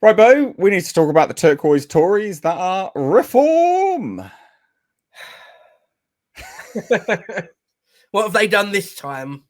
Right, Bo, we need to talk about the turquoise Tories that are reform. What have they done this time?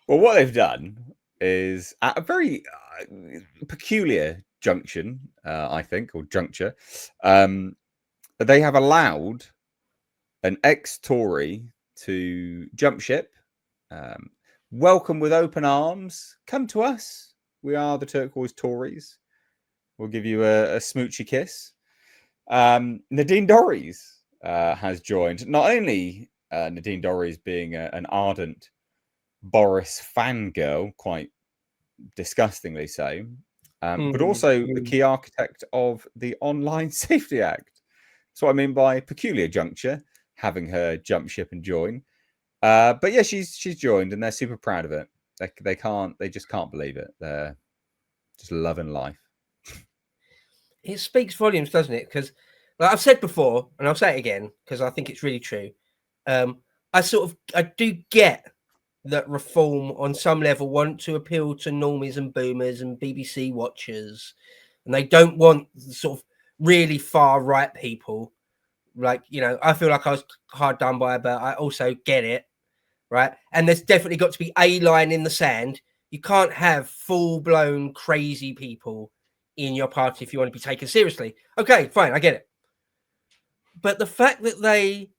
Well, what they've done is at a very peculiar junction, I think, or juncture, they have allowed an ex-Tory to jump ship, welcome with open arms. Come to us. We are the turquoise Tories. We'll give you a smoochy kiss. Nadine Dorries has joined. Not only Nadine Dorries being an ardent Boris fangirl, quite disgustingly so, but also the key architect of the Online Safety Act. That's what I mean by peculiar juncture, having her jump ship and join. But yeah, she's joined, and they're super proud of it. They just can't believe it. They're just loving life. It speaks volumes, doesn't it? Because, like I've said before, and I'll say it again because I think it's really true. I do get that reform on some level want to appeal to normies and boomers and BBC watchers, and they don't want sort of really far right people. Like, I feel like I was hard done by, but I also get it, right? And there's definitely got to be a line in the sand. You can't have full-blown crazy people in your party if you want to be taken seriously. Okay, fine, I get it. But the fact that they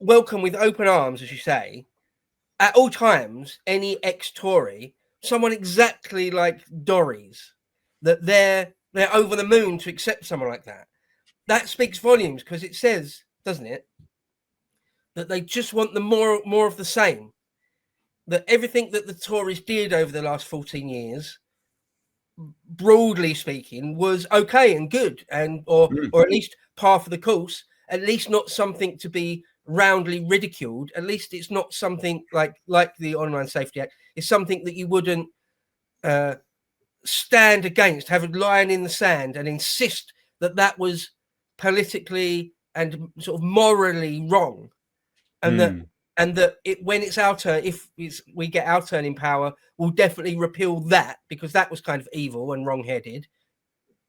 welcome with open arms, as you say, at all times, any ex-Tory, someone exactly like Dorries, that they're over the moon to accept someone like that. That speaks volumes because it says, doesn't it, that they just want the more of the same. That everything that the Tories did over the last 14 years, broadly speaking, was okay and good, and or at least par for the course. At least not something to be roundly ridiculed. At least it's not something like the Online Safety Act. It's something that you wouldn't stand against, have a line in the sand, and insist that was politically and sort of morally wrong, and that when it's our turn, if we get our turn in power, we'll definitely repeal that because that was kind of evil and wrong-headed.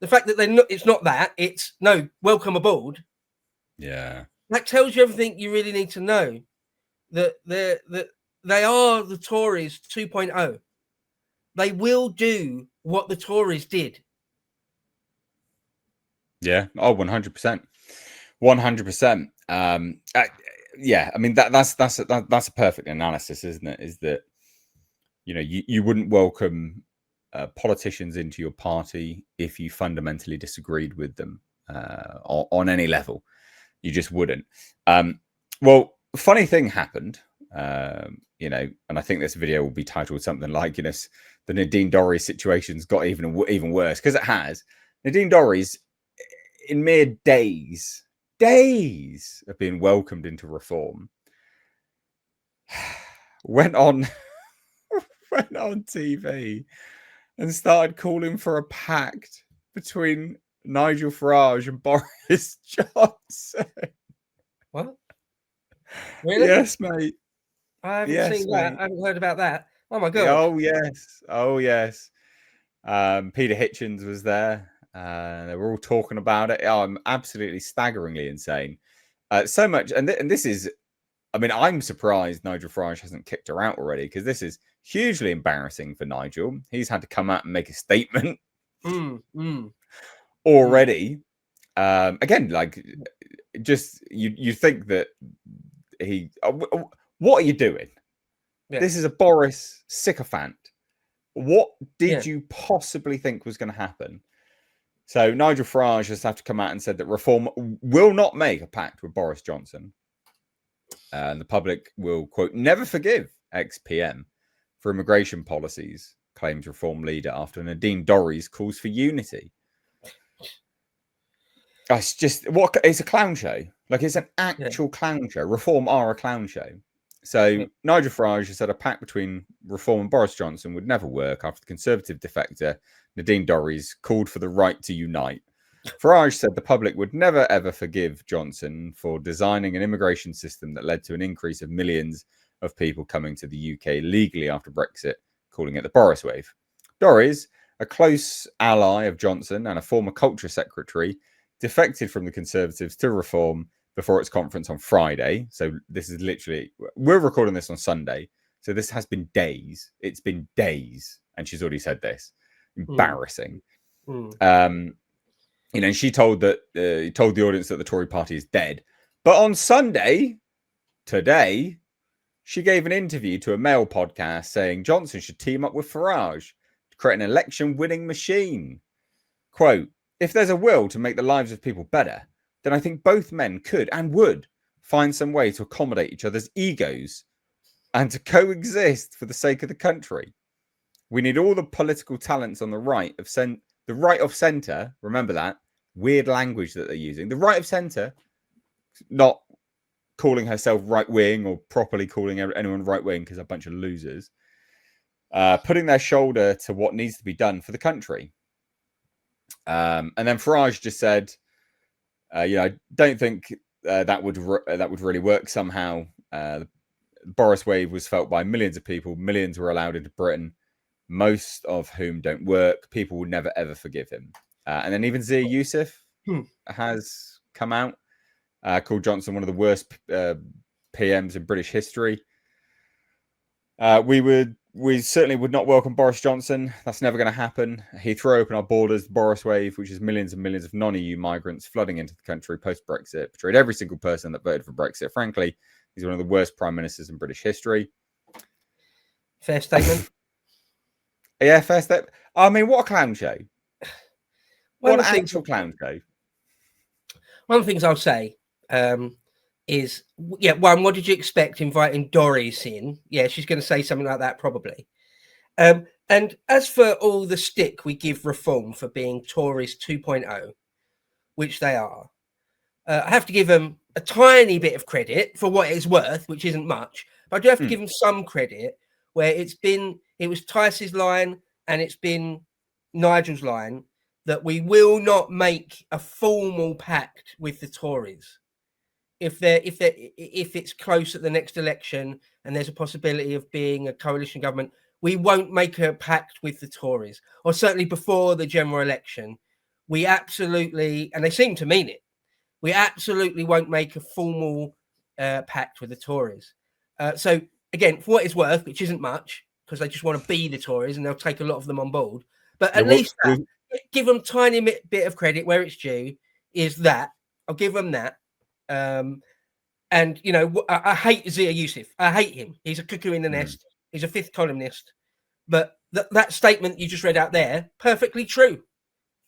The fact that it's not that, it's no, welcome aboard. Yeah, that tells you everything you really need to know. That they are the Tories 2.0. They will do what the Tories did. Yeah. Oh, 100%. 100%. Yeah. I mean, that's a perfect analysis, isn't it? Is that, you wouldn't welcome politicians into your party if you fundamentally disagreed with them on any level. You just wouldn't. Well, funny thing happened, and I think this video will be titled something like, the Nadine Dorries situation's got even worse, because it has. Nadine Dorries, in mere days of being welcomed into reform, went on TV and started calling for a pact between Nigel Farage and Boris Johnson. What? Really? Yes, mate. I haven't seen that. I haven't heard about that. Oh my god. Oh yes. Peter Hitchens was there. They were all talking about it. Oh, I'm absolutely staggeringly insane. So much, and this is, I mean, I'm surprised Nigel Farage hasn't kicked her out already, because this is hugely embarrassing for Nigel. He's had to come out and make a statement already. Again, like, just you think that he, what are you doing? Yeah. This is a Boris sycophant. What did you possibly think was going to happen? So Nigel Farage has had to come out and said that reform will not make a pact with Boris Johnson. And the public will, quote, never forgive ex-PM for immigration policies, claims reform leader after Nadine Dorries calls for unity. It's just, it's a clown show. Like, it's an actual clown show. Reform are a clown show. So Nigel Farage has said a pact between Reform and Boris Johnson would never work after the Conservative defector Nadine Dorries called for the right to unite. Farage said the public would never, ever forgive Johnson for designing an immigration system that led to an increase of millions of people coming to the UK legally after Brexit, calling it the Boris wave. Dorries a close ally of Johnson and a former culture secretary, defected from the Conservatives to Reform before its conference on Friday. So this is literally, we're recording this on Sunday. So this has been days. It's been days. And she's already said this. Embarrassing. You know, she told the audience that the Tory party is dead. But on Sunday, today, she gave an interview to a Mail podcast saying Johnson should team up with Farage to create an election-winning machine. Quote, if there's a will to make the lives of people better, then I think both men could and would find some way to accommodate each other's egos and to coexist for the sake of the country. We need all the political talents on the right of centre. Remember that weird language that they're using. The right of centre, not calling herself right wing or properly calling anyone right wing because they're a bunch of losers. Putting their shoulder to what needs to be done for the country. And then Farage just said, I don't think that would really work somehow. The Boris wave was felt by millions of people. Millions were allowed into Britain, most of whom don't work. People will never, ever forgive him. And then even Zia Youssef has come out, called Johnson one of the worst PMs in British history. We certainly would not welcome Boris Johnson. That's never going to happen. He threw open our borders, the Boris wave, which is millions and millions of non-EU migrants flooding into the country post-Brexit, betrayed every single person that voted for Brexit. Frankly, he's one of the worst prime ministers in British history. Fair statement. Yeah, fair step. I mean, what a clown show. What an actual clown show. One of the things I'll say is, one, what did you expect inviting Dorries in? Yeah, she's going to say something like that probably. And as for all the stick we give Reform for being Tories 2.0, which they are, I have to give them a tiny bit of credit for what it's worth, which isn't much, but I do have to give them some credit where it was Tice's line and it's been Nigel's line that we will not make a formal pact with the Tories. If it's close at the next election and there's a possibility of being a coalition government, we won't make a pact with the Tories, or certainly before the general election. We absolutely, and they seem to mean it, we absolutely won't make a formal pact with the Tories. So again, for what it's worth, which isn't much, because they just want to be the Tories and they'll take a lot of them on board. But at least give them a tiny bit of credit where it's due, is that. I'll give them that. And, I hate Zia Youssef. I hate him. He's a cuckoo in the nest. He's a fifth columnist. But that statement you just read out there, perfectly true.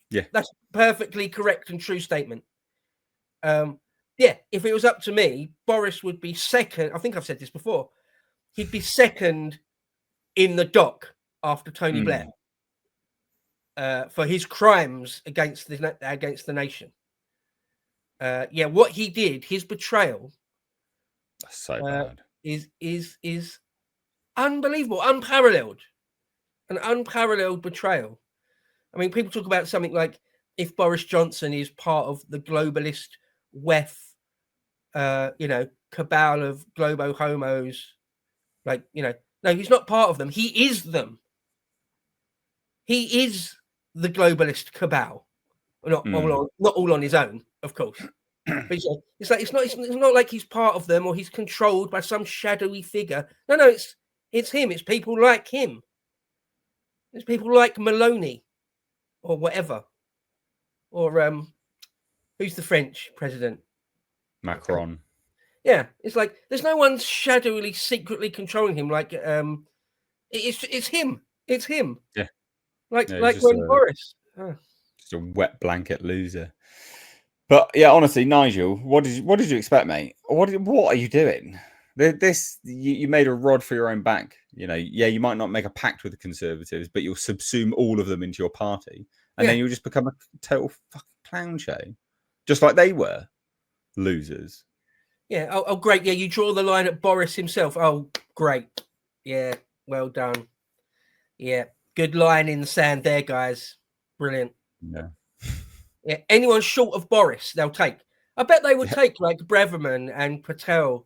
Yeah. That's perfectly correct and true statement. If it was up to me, Boris would be second. I think I've said this before. He'd be second in the dock after Tony Blair for his crimes against the nation. What he did, his betrayal, that's so bad, is unbelievable, unparalleled, an unparalleled betrayal. I mean, people talk about something like if Boris Johnson is part of the globalist WEF, cabal of globo homos, no, he's not part of them. He is them. He is the globalist cabal. Not all on his own, of course. But it's not like he's part of them or he's controlled by some shadowy figure. No, it's him. It's people like him. It's people like Maloney or whatever. Or who's the French president? Macron. Yeah, it's like there's no one shadowily, secretly controlling him. Like it's him. It's him. Yeah. Like when Boris. Just a wet blanket loser. But yeah, honestly, Nigel, what did you expect, mate? What are you doing? You made a rod for your own back. You might not make a pact with the Conservatives, but you'll subsume all of them into your party, and then you'll just become a total fucking clown show, just like they were losers. Yeah. Oh, great. Yeah, you draw the line at Boris himself. Oh, great. Yeah. Well done. Yeah. Good line in the sand there, guys. Brilliant. Yeah. Yeah. Anyone short of Boris, they'll take. I bet they would take like Breverman and Patel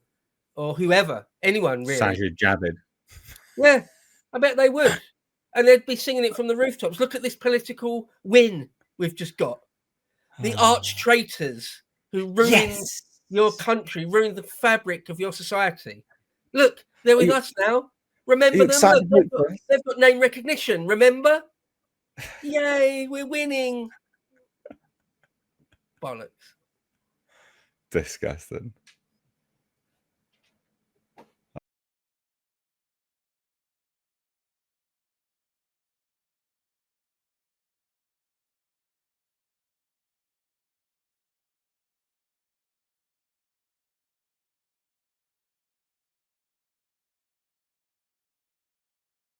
or whoever. Anyone really. Sajid Javid. Yeah. I bet they would. and they'd be singing it from the rooftops. Look at this political win we've just got. The arch traitors who ruined your country, ruined the fabric of your society. Look, they're with us now. Remember them? Look, they've got name recognition. Remember? Yay, we're winning. Bollocks. Disgusting.